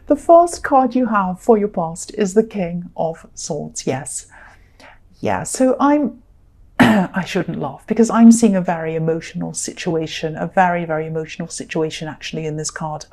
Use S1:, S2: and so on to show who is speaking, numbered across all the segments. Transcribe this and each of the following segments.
S1: The first card you have for your past is the King of Swords. Yes. Yeah, so I shouldn't laugh because I'm seeing a very emotional situation, a very, very emotional situation actually in this card.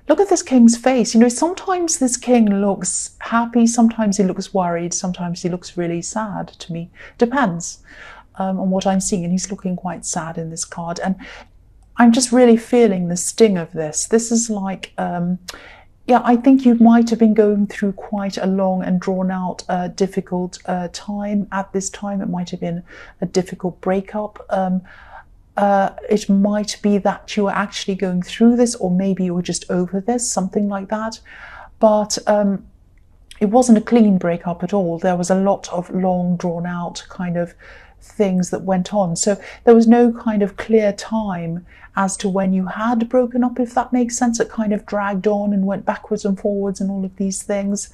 S1: Look at this king's face. You know, sometimes this king looks happy, sometimes he looks worried, sometimes he looks really sad to me. Depends on what I'm seeing, and he's looking quite sad in this card. And I'm just really feeling the sting of this. This is like, yeah, I think you might have been going through quite a long and drawn out, difficult time. At this time, it might have been a difficult breakup. It might be that you were actually going through this, or maybe you were just over this, something like that. But it wasn't a clean breakup at all. There was a lot of long drawn out kind of things that went on. So there was no kind of clear time as to when you had broken up, if that makes sense. It kind of dragged on and went backwards and forwards and all of these things.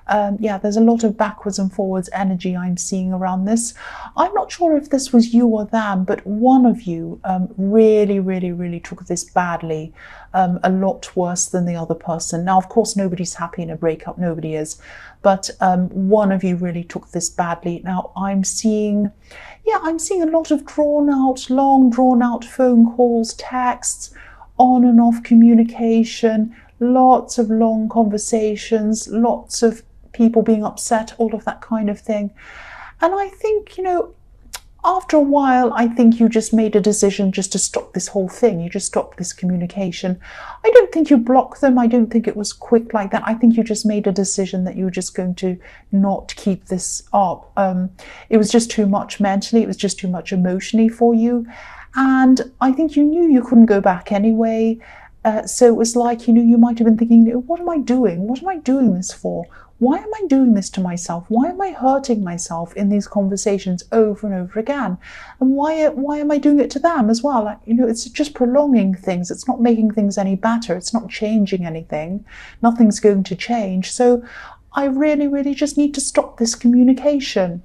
S1: Yeah, there's a lot of backwards and forwards energy I'm seeing around this. I'm not sure if this was you or them, but one of you really, really, really took this badly, a lot worse than the other person. Now, of course, nobody's happy in a breakup, nobody is, but one of you really took this badly. Now, I'm seeing a lot of long drawn out phone calls, texts, on and off communication, lots of long conversations, lots of people being upset, all of that kind of thing. And I think, you know, after a while, I think you just made a decision just to stop this whole thing. You just stopped this communication. I don't think you blocked them. I don't think it was quick like that. I think you just made a decision that you were just going to not keep this up. It was just too much mentally. It was just too much emotionally for you. And I think you knew you couldn't go back anyway. So it was like, you know, you might have been thinking, what am I doing? What am I doing this for? Why am I doing this to myself? Why am I hurting myself in these conversations over and over again? And why am I doing it to them as well? You know, it's just prolonging things. It's not making things any better. It's not changing anything. Nothing's going to change. So I really, really just need to stop this communication.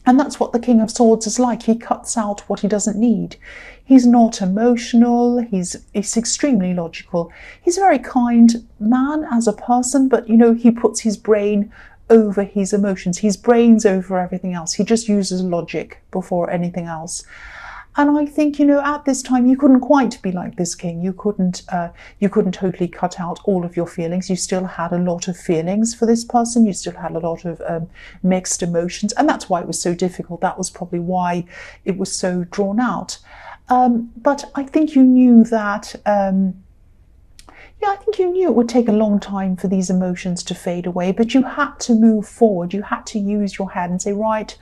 S1: And that's what the King of Swords is like. He cuts out what he doesn't need. He's not emotional. He's extremely logical. He's a very kind man as a person, but, you know, he puts his brain over his emotions. His brain's over everything else. He just uses logic before anything else. And I think, you know, at this time, you couldn't quite be like this king. You couldn't totally cut out all of your feelings. You still had a lot of feelings for this person. You still had a lot of mixed emotions. And that's why it was so difficult. That was probably why it was so drawn out. But I think you knew that, yeah, I think you knew it would take a long time for these emotions to fade away, but you had to move forward. You had to use your head and say, right,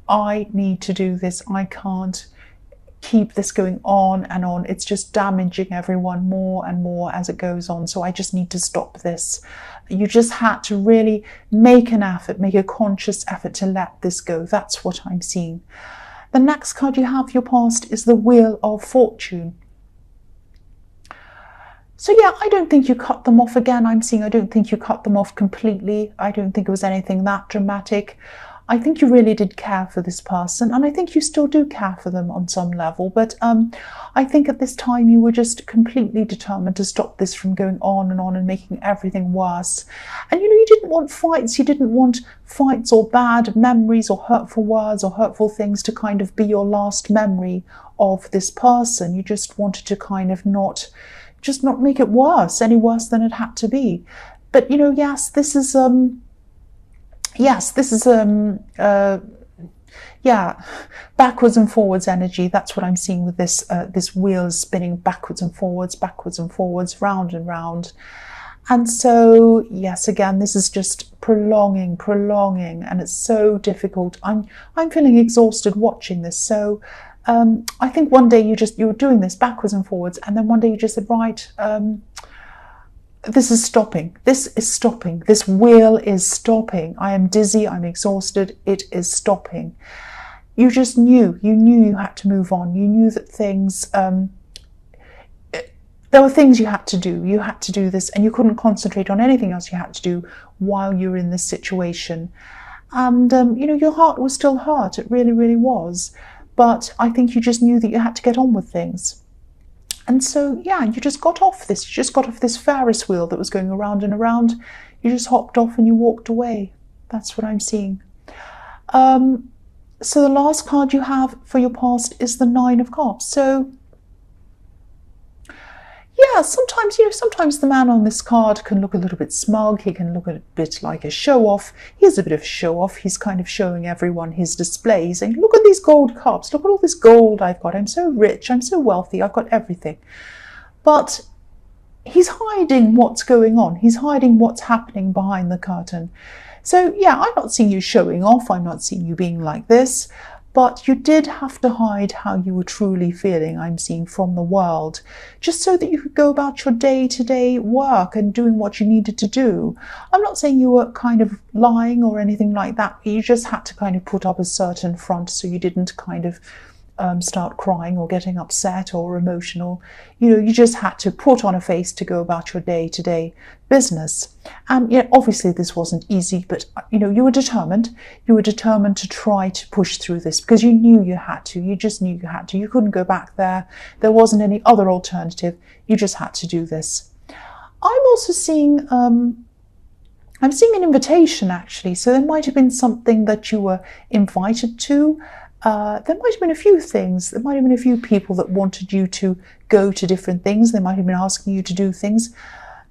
S1: I need to do this. I can't keep this going on and on. It's just damaging everyone more and more as it goes on. So I just need to stop this. You just had to really make an effort, make a conscious effort to let this go. That's what I'm seeing. The next card you have for your past is the Wheel of Fortune. So yeah, I don't think you cut them off again. I don't think you cut them off completely. I don't think it was anything that dramatic. I think you really did care for this person, and I think you still do care for them on some level, but I think at this time you were just completely determined to stop this from going on and making everything worse. And you know, you didn't want fights. You didn't want fights or bad memories or hurtful words or hurtful things to kind of be your last memory of this person. You just wanted to kind of not make it worse, any worse than it had to be. But you know, yes, this is yeah, backwards and forwards energy. That's what I'm seeing with this this wheel spinning backwards and forwards, round and round. And so yes, again, this is just prolonging, and it's so difficult. I'm feeling exhausted watching this. So I think one day you were doing this backwards and forwards, and then one day you just said, right, this is stopping. This is stopping. This wheel is stopping. I am dizzy. I'm exhausted. It is stopping. You just knew. You knew you had to move on. You knew that things, there were things you had to do. You had to do this, and you couldn't concentrate on anything else you had to do while you were in this situation. And, you know, your heart was still hurt. It really, really was. But I think you just knew that you had to get on with things. And so, yeah, you just got off this. You just got off this Ferris wheel that was going around and around. You just hopped off and you walked away. That's what I'm seeing. So the last card you have for your past is the Nine of Cups. So, yeah, sometimes the man on this card can look a little bit smug. He can look a bit like a show-off. He is a bit of a show-off. He's kind of showing everyone his displays, saying, look at these gold cups. Look at all this gold I've got. I'm so rich. I'm so wealthy. I've got everything. But he's hiding what's going on. He's hiding what's happening behind the curtain. So, yeah, I'm not seeing you showing off. I'm not seeing you being like this. But you did have to hide how you were truly feeling, I'm seeing, from the world, just so that you could go about your day-to-day work and doing what you needed to do. I'm not saying you were kind of lying or anything like that. You just had to kind of put up a certain front so you didn't kind of start crying or getting upset or emotional. You just had to put on a face to go about your day-to-day business. And obviously this wasn't easy, but you were determined. You were determined to try to push through this because you knew you had to. You just knew you had to. You couldn't go back there. There wasn't any other alternative. You just had to do this. I'm also seeing I'm seeing an invitation, actually. So there might have been something that you were invited to. There might have been a few things. There might have been a few people that wanted you to go to different things. They might have been asking you to do things.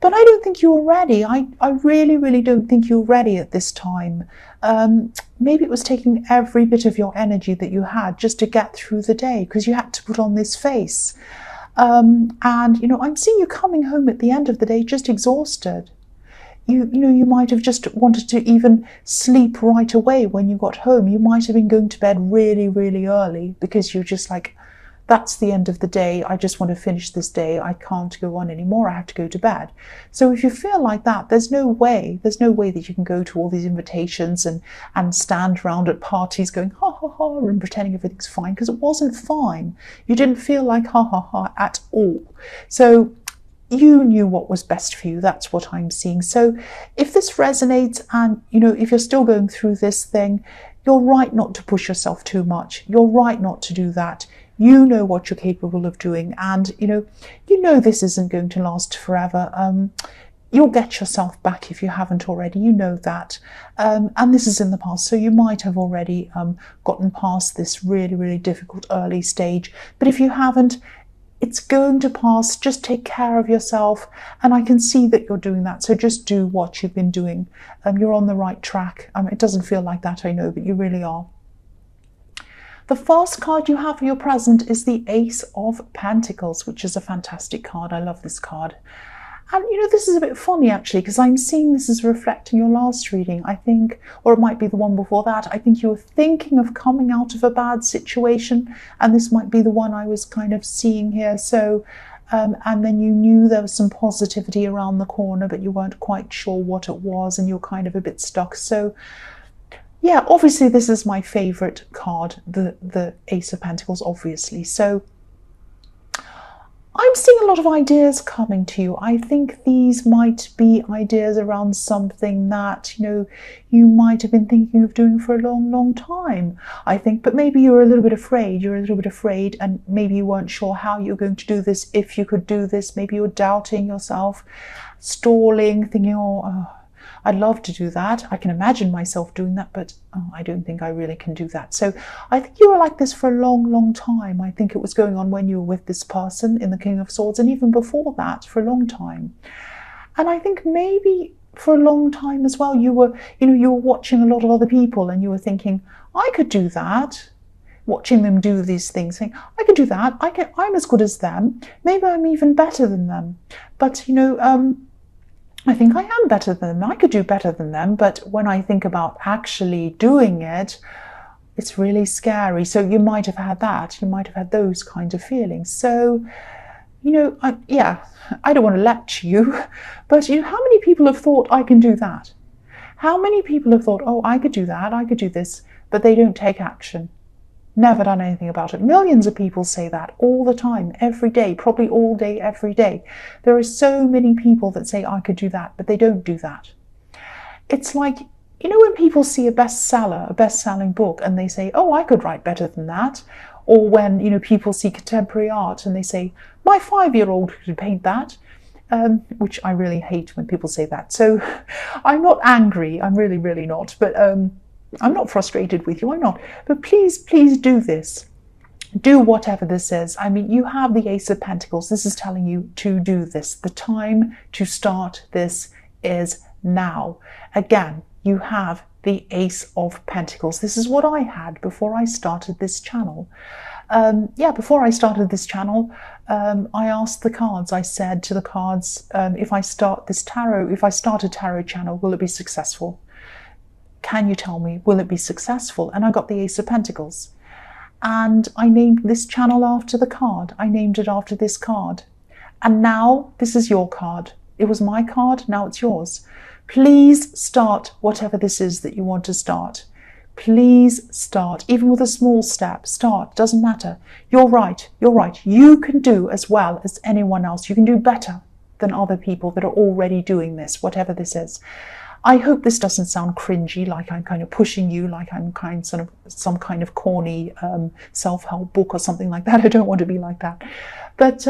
S1: But I don't think you were ready. I really, really don't think you were ready at this time. Maybe it was taking every bit of your energy that you had just to get through the day because you had to put on this face. And, I'm seeing you coming home at the end of the day just exhausted. You might have just wanted to even sleep right away when you got home. You might have been going to bed really, really early because you're just like, that's the end of the day. I just want to finish this day. I can't go on anymore. I have to go to bed. So if you feel like that, there's no way that you can go to all these invitations and stand around at parties going, ha, ha, ha, and pretending everything's fine, because it wasn't fine. You didn't feel like ha, ha, ha at all. So you knew what was best for you. That's what I'm seeing. So if this resonates and, if you're still going through this thing, you're right not to push yourself too much. You're right not to do that. You know what you're capable of doing. And, this isn't going to last forever. You'll get yourself back if you haven't already. You know that. And this is in the past. So you might have already gotten past this really, really difficult early stage. But if you haven't, it's going to pass. Just take care of yourself. And I can see that you're doing that. So just do what you've been doing. You're on the right track. It doesn't feel like that, I know, but you really are. The first card you have for your present is the Ace of Pentacles, which is a fantastic card. I love this card. And, this is a bit funny, actually, because I'm seeing this as reflecting your last reading, I think, or it might be the one before that. I think you were thinking of coming out of a bad situation, and this might be the one I was kind of seeing here. So, and then you knew there was some positivity around the corner, but you weren't quite sure what it was, and you're kind of a bit stuck. So, yeah, obviously this is my favourite card, the Ace of Pentacles, obviously. So I'm seeing a lot of ideas coming to you. I think these might be ideas around something that, you might have been thinking of doing for a long, long time, I think. But maybe you were a little bit afraid. You're a little bit afraid, and maybe you weren't sure how you were going to do this, if you could do this. Maybe you were doubting yourself, stalling, thinking, I'd love to do that. I can imagine myself doing that, but I don't think I really can do that. So I think you were like this for a long, long time. I think it was going on when you were with this person in the King of Swords, and even before that for a long time. And I think maybe for a long time as well, you were watching a lot of other people and you were thinking, I could do that. Watching them do these things, saying, I could do that. I'm as good as them. Maybe I'm even better than them. But, I think I am better than them. I could do better than them. But when I think about actually doing it, it's really scary. So you might have had that. You might have had those kinds of feelings. So, I don't want to lecture you, but how many people have thought, I can do that? How many people have thought, oh, I could do that, I could do this, but they don't take action? Never done anything about it. Millions of people say that all the time, every day, probably all day, every day. There are so many people that say, I could do that, but they don't do that. It's like, when people see a bestseller, a best-selling book, and they say, oh, I could write better than that, Or when, you know, people see contemporary art and they say, my 5-year-old could paint that, which I really hate when people say that. So I'm not angry, I'm really, really not, but I'm not frustrated with you, I'm not. But please, please do this. Do whatever this is. I mean, you have the Ace of Pentacles. This is telling you to do this. The time to start this is now. Again, you have the Ace of Pentacles. This is what I had before I started this channel. Before I started this channel, I asked the cards, I said to the cards, if I start a tarot channel, will it be successful? Can you tell me, will it be successful? And I got the Ace of Pentacles. And I named this channel after the card. I named it after this card. And now this is your card. It was my card, now it's yours. Please start whatever this is that you want to start. Please start, even with a small step, start, doesn't matter. You're right, you're right. You can do as well as anyone else. You can do better than other people that are already doing this, whatever this is. I hope this doesn't sound cringy, like I'm kind of pushing you, like I'm some kind of corny self-help book or something like that. I don't want to be like that. But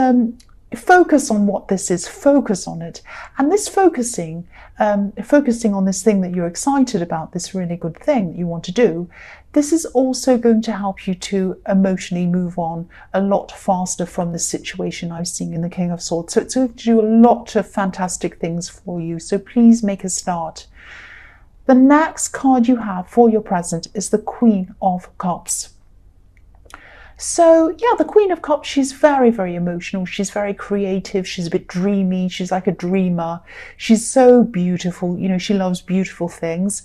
S1: focus on what this is, focus on it. And this focusing on this thing that you're excited about, this really good thing that you want to do, this is also going to help you to emotionally move on a lot faster from the situation I've seen in the King of Swords. So it's going to do a lot of fantastic things for you. So please make a start. The next card you have for your present is the Queen of Cups. So yeah, the Queen of Cups, she's very, very emotional. She's very creative. She's a bit dreamy. She's like a dreamer. She's so beautiful. You know, she loves beautiful things.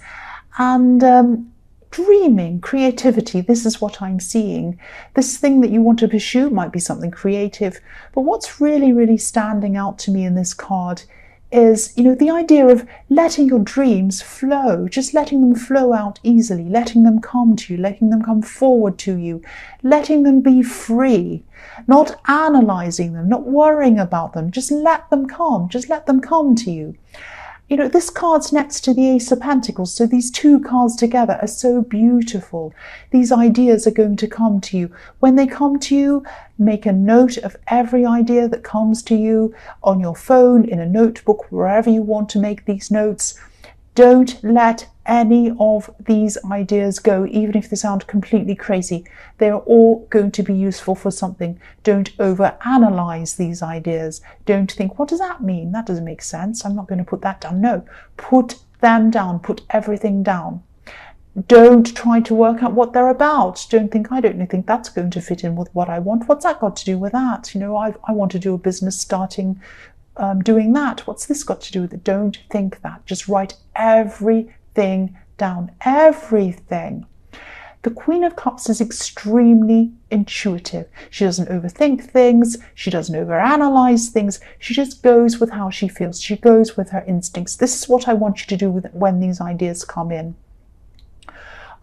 S1: And dreaming, creativity, this is what I'm seeing. This thing that you want to pursue might be something creative. But what's really, really standing out to me in this card is, you know, the idea of letting your dreams flow, just letting them flow out easily, letting them come to you, letting them come forward to you, letting them be free, not analyzing them, not worrying about them, just let them come to you. You know, this card's next to the Ace of Pentacles, so these two cards together are so beautiful. These ideas are going to come to you. When they come to you, make a note of every idea that comes to you on your phone, in a notebook, wherever you want to make these notes. Don't let any of these ideas go, even if they sound completely crazy. They are all going to be useful for something. Don't overanalyze these ideas. Don't think, what does that mean? That doesn't make sense. I'm not going to put that down. No, put them down. Put everything down. Don't try to work out what they're about. Don't think, I don't think that's going to fit in with what I want. What's that got to do with that? You know, I want to do a business starting doing that. What's this got to do with it? Don't think that. Just write everything down. Everything. The Queen of Cups is extremely intuitive. She doesn't overthink things. She doesn't overanalyze things. She just goes with how she feels. She goes with her instincts. This is what I want you to do when these ideas come in.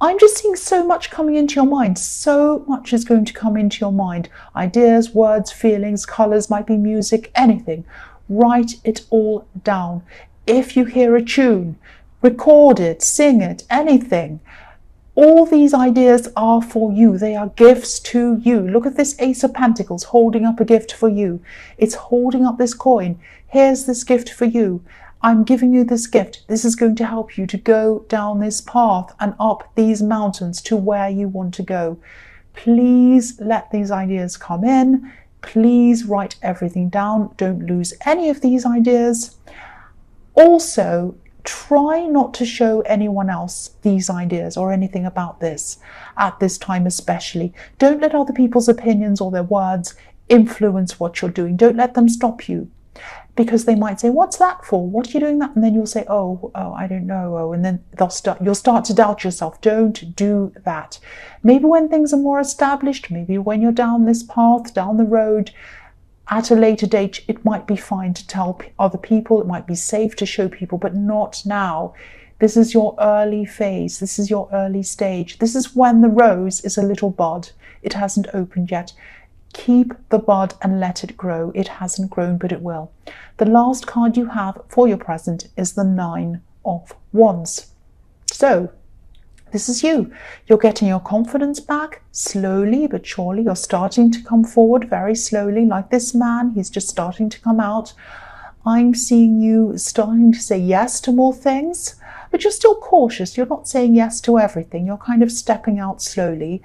S1: I'm just seeing so much coming into your mind. So much is going to come into your mind. Ideas, words, feelings, colors, might be music, anything. Write it all down. If you hear a tune, record it, sing it, anything. All these ideas are for you. They are gifts to you. Look at this Ace of Pentacles holding up a gift for you. It's holding up this coin. Here's this gift for you. I'm giving you this gift. This is going to help you to go down this path and up these mountains to where you want to go. Please let these ideas come in. Please write everything down. Don't lose any of these ideas. Also, try not to show anyone else these ideas or anything about this at this time especially. Don't let other people's opinions or their words influence what you're doing. Don't let them stop you, because they might say, what's that for? What are you doing that? And then you'll say, oh, I don't know. And then you'll start to doubt yourself. Don't do that. Maybe when things are more established, maybe when you're down this path, down the road, at a later date, it might be fine to tell other people. It might be safe to show people, but not now. This is your early phase. This is your early stage. This is when the rose is a little bud. It hasn't opened yet. Keep the bud and let it grow. It hasn't grown, but it will. The last card you have for your present is the Nine of Wands. So This is you. You're getting your confidence back slowly but surely. You're starting to come forward very slowly, like this man. He's just starting to come out. I'm seeing you starting to say yes to more things, but you're still cautious. You're not saying yes to everything. You're kind of stepping out slowly.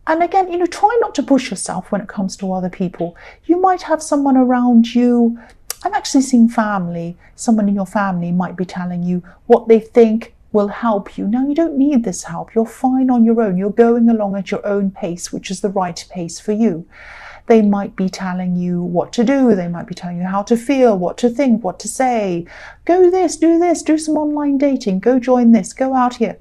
S1: And again, try not to push yourself when it comes to other people. You might have someone around you. I'm actually seeing family. Someone in your family might be telling you what they think will help you. Now, you don't need this help. You're fine on your own. You're going along at your own pace, which is the right pace for you. They might be telling you what to do. They might be telling you how to feel, what to think, what to say. Go this, do some online dating, go join this, go out here.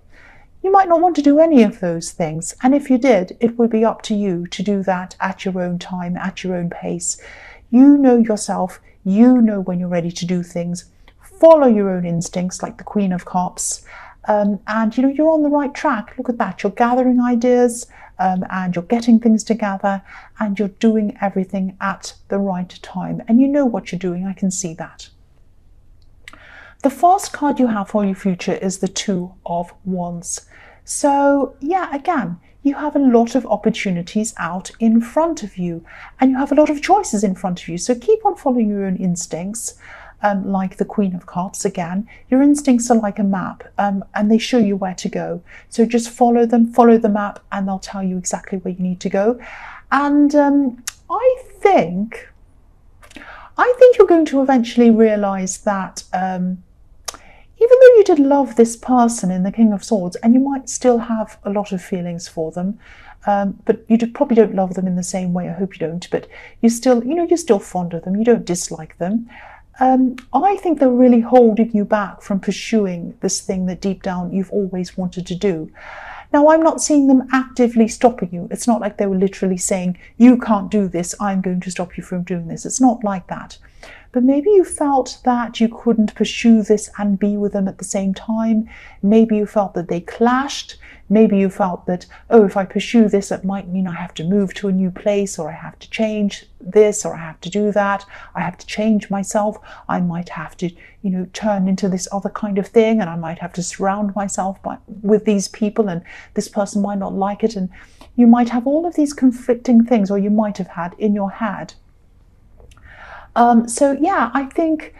S1: You might not want to do any of those things. And if you did, it would be up to you to do that at your own time, at your own pace. You know yourself. You know when you're ready to do things. Follow your own instincts, like the Queen of Cups. And you're on the right track. Look at that. You're gathering ideas and you're getting things together and you're doing everything at the right time. And you know what you're doing. I can see that. The first card you have for your future is the Two of Wands. So yeah, again, you have a lot of opportunities out in front of you and you have a lot of choices in front of you. So keep on following your own instincts, like the Queen of Cups. Again, your instincts are like a map and they show you where to go. So just follow them, follow the map, and they'll tell you exactly where you need to go. And I think you're going to eventually realize that even though you did love this person in the King of Swords, and you might still have a lot of feelings for them, but you probably don't love them in the same way. I hope you don't, but you're still fond of them. You don't dislike them. I think they're really holding you back from pursuing this thing that deep down you've always wanted to do. Now, I'm not seeing them actively stopping you. It's not like they were literally saying, you can't do this, I'm going to stop you from doing this. It's not like that. But maybe you felt that you couldn't pursue this and be with them at the same time. Maybe you felt that they clashed. Maybe you felt that, oh, if I pursue this, it might mean I have to move to a new place, or I have to change this, or I have to do that. I have to change myself. I might have to, turn into this other kind of thing, and I might have to surround myself with these people, and this person might not like it. And you might have all of these conflicting things, or you might have had in your head. So yeah, I think,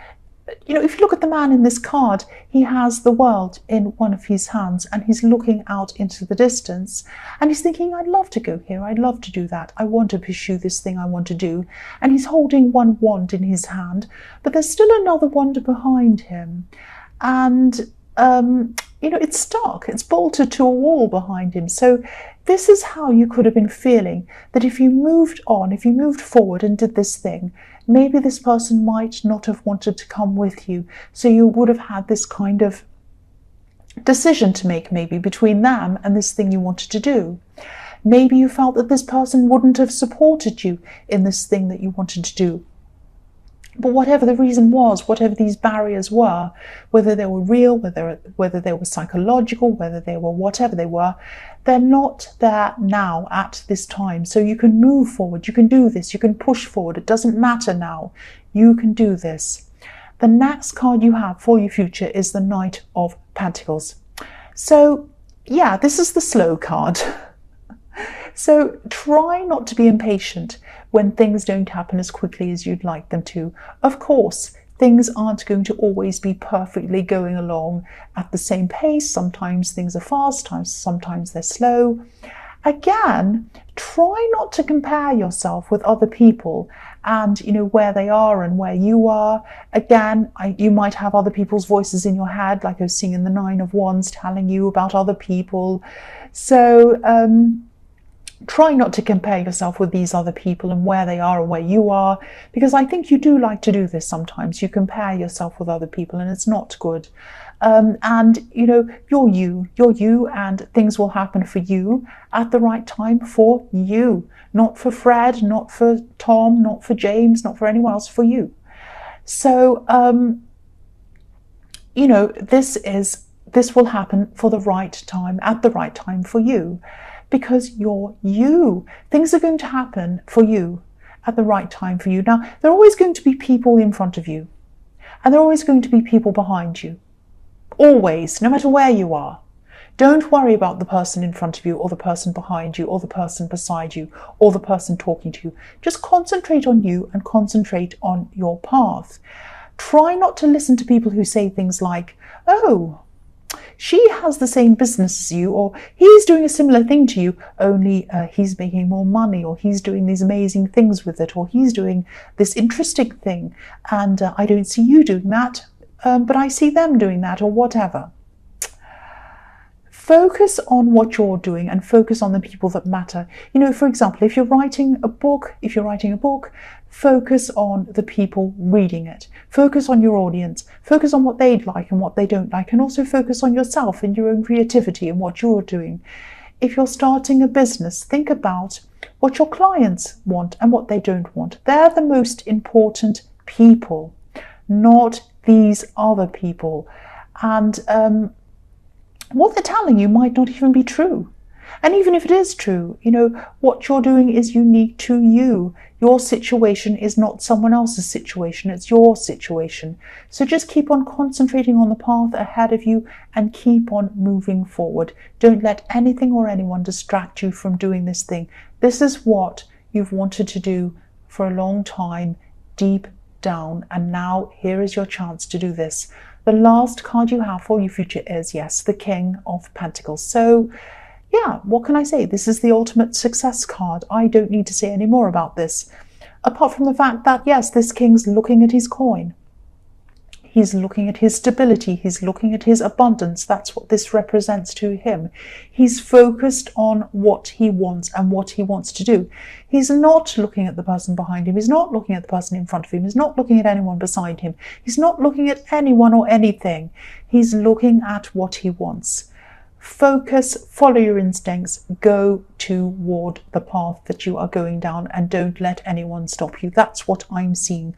S1: if you look at the man in this card, he has the world in one of his hands and he's looking out into the distance and he's thinking, I'd love to go here. I'd love to do that. I want to pursue this thing I want to do. And he's holding one wand in his hand, but there's still another wand behind him. And, it's stuck. It's bolted to a wall behind him. So this is how you could have been feeling, that if you moved on, if you moved forward and did this thing, maybe this person might not have wanted to come with you. So you would have had this kind of decision to make, maybe between them and this thing you wanted to do. Maybe you felt that this person wouldn't have supported you in this thing that you wanted to do. But whatever the reason was, whatever these barriers were, whether they were real, whether they were psychological, whether they were whatever they were, they're not there now at this time. So you can move forward, you can do this, you can push forward. It doesn't matter now. You can do this. The next card you have for your future is the Knight of Pentacles. So yeah, this is the slow card. So try not to be impatient when things don't happen as quickly as you'd like them to. Of course, things aren't going to always be perfectly going along at the same pace. Sometimes things are fast, sometimes they're slow. Again, try not to compare yourself with other people and where they are and where you are. Again, you might have other people's voices in your head, like I was seeing in the Nine of Wands telling you about other people. So try not to compare yourself with these other people and where they are and where you are, because I think you do like to do this sometimes. You compare yourself with other people and it's not good. And you're you, and things will happen for you at the right time for you, not for Fred, not for Tom, not for James, not for anyone else, for you. So this will happen for the right time, at the right time for you, because you're you. Things are going to happen for you at the right time for you. Now, there are always going to be people in front of you, and there are always going to be people behind you. Always, no matter where you are. Don't worry about the person in front of you or the person behind you or the person beside you or the person talking to you. Just concentrate on you and concentrate on your path. Try not to listen to people who say things like, oh, she has the same business as you, or he's doing a similar thing to you, only he's making more money, or he's doing these amazing things with it, or he's doing this interesting thing, and I don't see you doing that, but I see them doing that, or whatever. Focus on what you're doing and focus on the people that matter. You know, for example, if you're writing a book, focus on the people reading it. Focus on your audience. Focus on what they'd like and what they don't like, and also focus on yourself and your own creativity and what you're doing. If you're starting a business, think about what your clients want and what they don't want. They're the most important people, not these other people. And what they're telling you might not even be true. And even if it is true, you know, what you're doing is unique to you. Your situation is not someone else's situation, it's your situation. So just keep on concentrating on the path ahead of you and keep on moving forward. Don't let anything or anyone distract you from doing this thing. This is what you've wanted to do for a long time, deep down, and now here is your chance to do this. The last card you have for your future is, yes, the King of Pentacles. So yeah, what can I say? This is the ultimate success card. I don't need to say any more about this, apart from the fact that, yes, this king's looking at his coin. He's looking at his stability. He's looking at his abundance. That's what this represents to him. He's focused on what he wants and what he wants to do. He's not looking at the person behind him. He's not looking at the person in front of him. He's not looking at anyone beside him. He's not looking at anyone or anything. He's looking at what he wants. Focus, follow your instincts, go toward the path that you are going down, and don't let anyone stop you. That's what I'm seeing